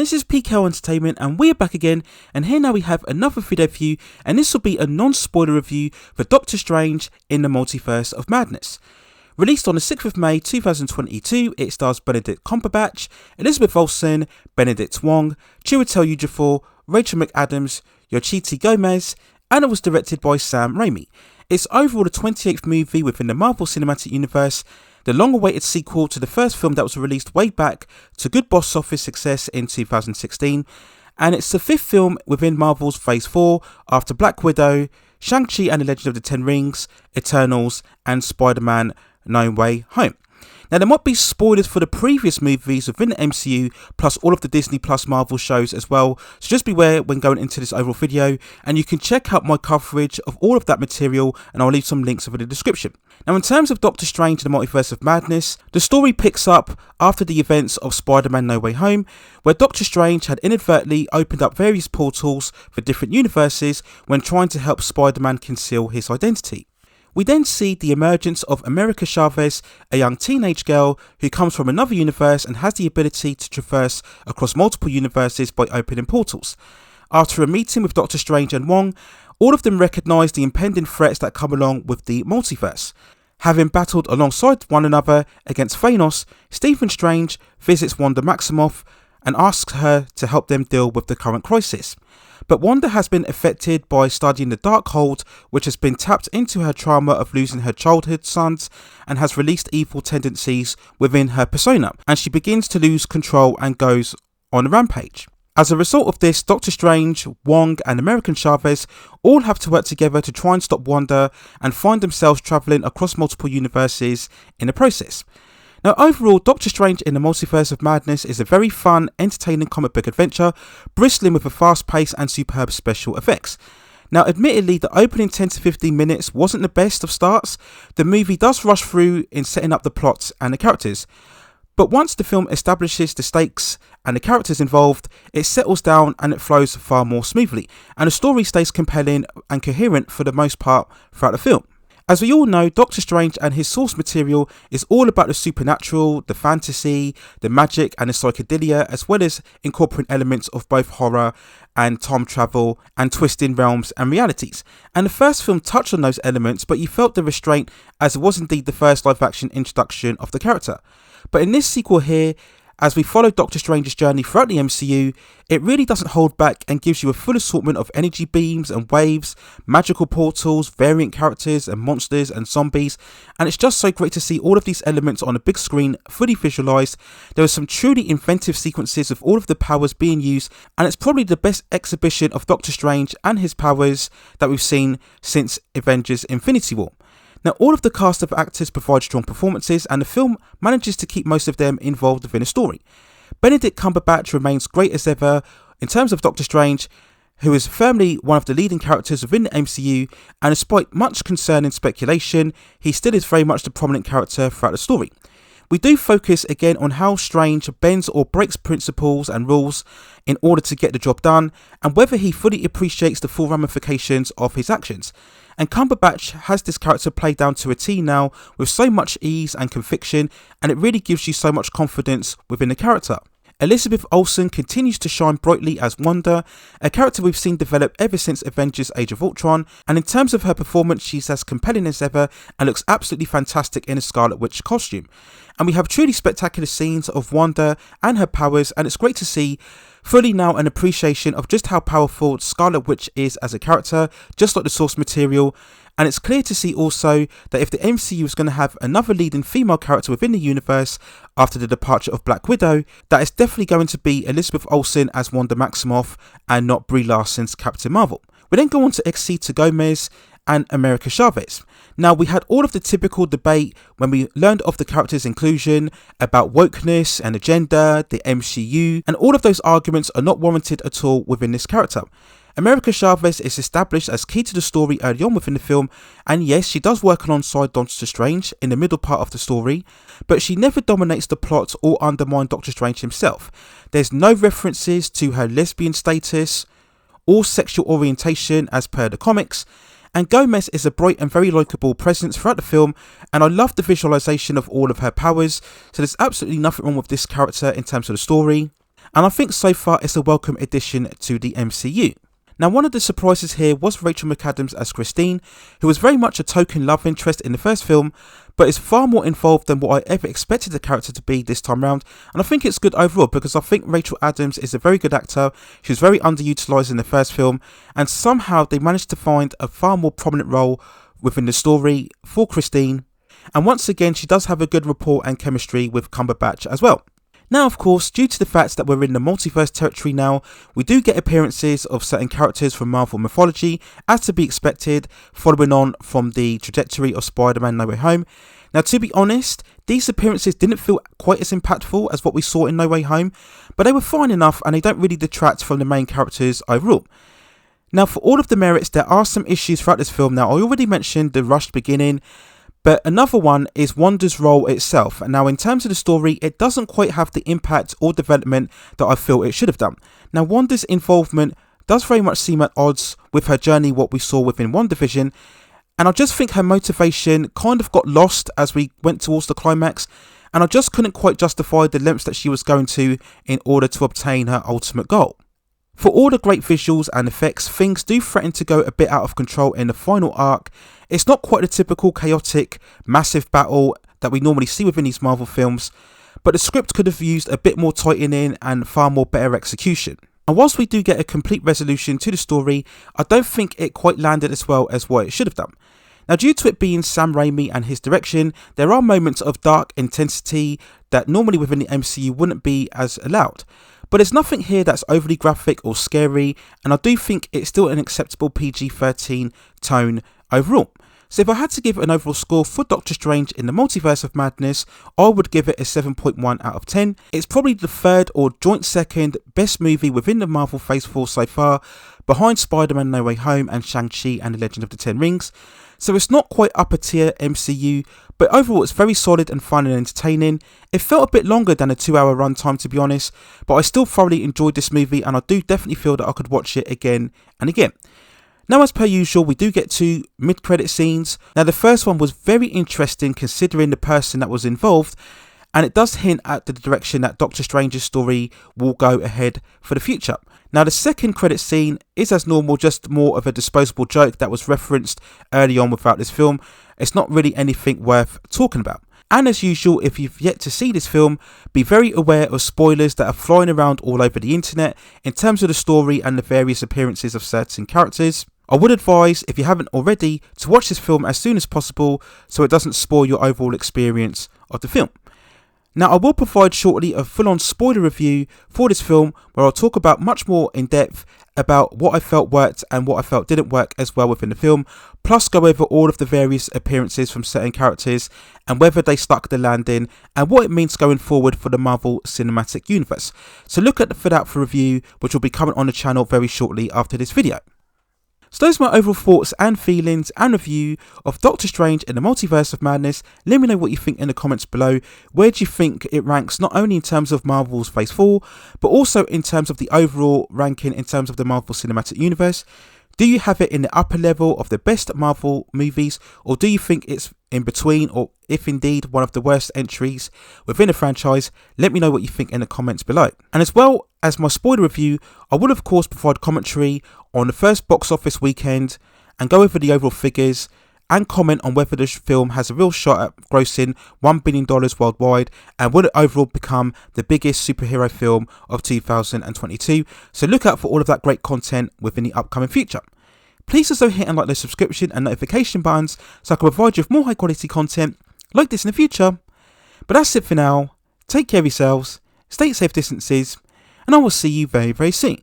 this is PKL Entertainment and we're back again, and here now we have another video for you, and this will be a non-spoiler review for Doctor Strange in the Multiverse of Madness. Released on the 6th of May 2022, it stars Benedict Cumberbatch, Elisabeth Olsen, Benedict Wong, Chiwetel Ejoifor, Rachel McAdams, Xochiti Gomez, and it was directed by Sam Raimi. It's overall the 28th movie within the Marvel Cinematic Universe, the long-awaited sequel to the first film that was released way back to good box office success in 2016, and it's the 5th film within Marvel's Phase 4 after Black Widow, Shang-Chi and the Legend of the Ten Rings, Eternals, and SpiderMan No Way Home. Now, there might be spoilers for the previous movies within the MCU, plus all of the Disney Plus Marvel shows as well, so just beware when going into this overall video, and you can check out my coverage of all of that material, and I'll leave some links in the description. Now, in terms of Doctor Strange in the Multiverse of Madness, the story picks up after the events of Spider-Man No Way Home, where Doctor Strange had inadvertently opened up various portals for different universes when trying to help Spider-Man conceal his identity. We then see the emergence of America Chavez, a young teenage girl who comes from another universe and has the ability to traverse across multiple universes by opening portals. After a meeting with Doctor Strange and Wong, all of them recognise the impending threats that come along with the multiverse. Having battled alongside one another against Thanos, Stephen Strange visits Wanda Maxmoff and asks her to help them deal with the current crisis. But Wanda has been affected by studying the Darkhold, which has been tapped into her trauma of losing her childhood sons and has released evil tendencies within her persona, and she begins to lose control and goes on a rampage. As a result of this, Doctor Strange, Wong and America Chavez all have to work together to try and stop Wanda and find themselves travelling across multiple universes in the process. Now, overall, Doctor Strange in the Multiverse of Madness is a very fun, entertaining comic book adventure, bristling with a fast pace and superb special effects. Now, admittedly, the opening 10 to 15 minutes wasn't the best of starts. The movie does rush through in setting up the plots and the characters. But once the film establishes the stakes and the characters involved, it settles down and it flows far more smoothly, and the story stays compelling and coherent for the most part throughout the film. As we all know, Doctor Strange and his source material is all about the supernatural, the fantasy, the magic and the psychedelia, as well as incorporating elements of both horror and time travel and twisting realms and realities. And the first film touched on those elements, but you felt the restraint as it was indeed the first live action introduction of the character. But in this sequel here, as we follow Doctor Strange's journey throughout the MCU, it really doesn't hold back and gives you a full assortment of energy beams and waves, magical portals, variant characters and monsters and zombies, and it's just so great to see all of these elements on a big screen, fully visualised. There are some truly inventive sequences of all of the powers being used, and it's probably the best exhibition of Doctor Strange and his powers that we've seen since Avengers Infinity War. Now, all of the cast of actors provide strong performances, and the film manages to keep most of them involved within a story. Benedict Cumberbatch remains great as ever in terms of Doctor Strange, who is firmly one of the leading characters within the MCU, and despite much concern and speculation, he still is very much the prominent character throughout the story. We do focus again on how Strange bends or breaks principles and rules in order to get the job done, and whether he fully appreciates the full ramifications of his actions. And Cumberbatch has this character played down to a T now with so much ease and conviction, and it really gives you so much confidence within the character. Elisabeth Olsen continues to shine brightly as Wanda, a character we've seen develop ever since Avengers Age of Ultron, and in terms of her performance, she's as compelling as ever and looks absolutely fantastic in a Scarlet Witch costume. And we have truly spectacular scenes of Wanda and her powers, and it's great to see fully now an appreciation of just how powerful Scarlet Witch is as a character, just like the source material. And it's clear to see also that if the MCU is going to have another leading female character within the universe after the departure of Black Widow, that is definitely going to be Elisabeth Olsen as Wanda Maxmoff and not Brie Larson's Captain Marvel. We then go on to Xochiti Gomez and America Chavez. Now, we had all of the typical debate when we learned of the character's inclusion about wokeness and agenda, the MCU, and all of those arguments are not warranted at all within this character. America Chavez is established as key to the story early on within the film, and yes, she does work alongside Doctor Strange in the middle part of the story, but she never dominates the plot or undermines Doctor Strange himself. There's no references to her lesbian status or sexual orientation as per the comics, and Gomez is a bright and very likeable presence throughout the film, and I love the visualization of all of her powers, so there's absolutely nothing wrong with this character in terms of the story. and I think so far it's a welcome addition to the MCU. Now, one of the surprises here was Rachel McAdams as Christine, who was very much a token love interest in the first film, but is far more involved than what I ever expected the character to be this time round, and I think it's good overall because I think Rachel Adams is a very good actor. She was very underutilised in the first film, and somehow they managed to find a far more prominent role within the story for Christine, and once again she does have a good rapport and chemistry with Cumberbatch as well. Now, of course, due to the fact that we're in the multiverse territory now, we do get appearances of certain characters from Marvel mythology, as to be expected, following on from the trajectory of Spider-Man No Way Home. Now, to be honest, these appearances didn't feel quite as impactful as what we saw in No Way Home, but they were fine enough and they don't really detract from the main characters overall. Now, for all of the merits, there are some issues throughout this film. Now, I already mentioned the rushed beginning, but another one is Wanda's role itself. And now, in terms of the story, it doesn't quite have the impact or development that I feel it should have done. Now, Wanda's involvement does very much seem at odds with her journey, what we saw within WandaVision, and I just think her motivation kind of got lost as we went towards the climax, and I just couldn't quite justify the lengths that she was going to in order to obtain her ultimate goal. For all the great visuals and effects, things do threaten to go a bit out of control in the final arc. It's not quite the typical chaotic, massive battle that we normally see within these Marvel films, but the script could have used a bit more tightening and far more better execution. And whilst we do get a complete resolution to the story, I don't think it quite landed as well as what it should have done. Now, due to it being Sam Raimi and his direction, there are moments of dark intensity that normally within the MCU wouldn't be as allowed. But there's nothing here that's overly graphic or scary, and I do think it's still an acceptable PG-13 tone overall. So if I had to give an overall score for Doctor Strange in the Multiverse of Madness, I would give it a 7.1 out of 10. It's probably the third or joint second best movie within the Marvel Phase 4 so far, behind Spider-Man No Way Home and Shang-Chi and the Legend of the Ten Rings. So it's not quite upper tier MCU, but overall it's very solid and fun and entertaining. It felt a bit longer than a 2-hour runtime, to be honest, but I still thoroughly enjoyed this movie, and I do definitely feel that I could watch it again and again. Now, as per usual, we do get 2 mid-credit scenes. Now, the first one was very interesting considering the person that was involved, and it does hint at the direction that Doctor Strange's story will go ahead for the future. Now, the second credit scene is as normal, just more of a disposable joke that was referenced early on without this film. It's not really anything worth talking about. And as usual, if you've yet to see this film, be very aware of spoilers that are flying around all over the internet in terms of the story and the various appearances of certain characters. I would advise, if you haven't already, to watch this film as soon as possible so it doesn't spoil your overall experience of the film. Now, I will provide shortly a full-on spoiler review for this film where I'll talk about much more in depth about what I felt worked and what I felt didn't work as well within the film, plus go over all of the various appearances from certain characters and whether they stuck the landing and what it means going forward for the Marvel Cinematic Universe. So look for that for review, which will be coming on the channel very shortly after this video. So those are my overall thoughts and feelings and review of Doctor Strange in the Multiverse of Madness. Let me know what you think in the comments below. Where do you think it ranks, not only in terms of Marvel's Phase 4, but also in terms of the overall ranking in terms of the Marvel Cinematic Universe? Do you have it in the upper level of the best Marvel movies, or do you think it's in between, or if indeed one of the worst entries within the franchise? Let me know what you think in the comments below. And as well as my spoiler review, I will of course provide commentary on the first box office weekend and go over the overall figures and comment on whether the film has a real shot at grossing $1 billion worldwide and will it overall become the biggest superhero film of 2022. So look out for all of that great content within the upcoming future. Please also hit and like the subscription and notification buttons so I can provide you with more high quality content like this in the future. But that's it for now. Take care of yourselves, stay safe distances, and I will see you very, very soon.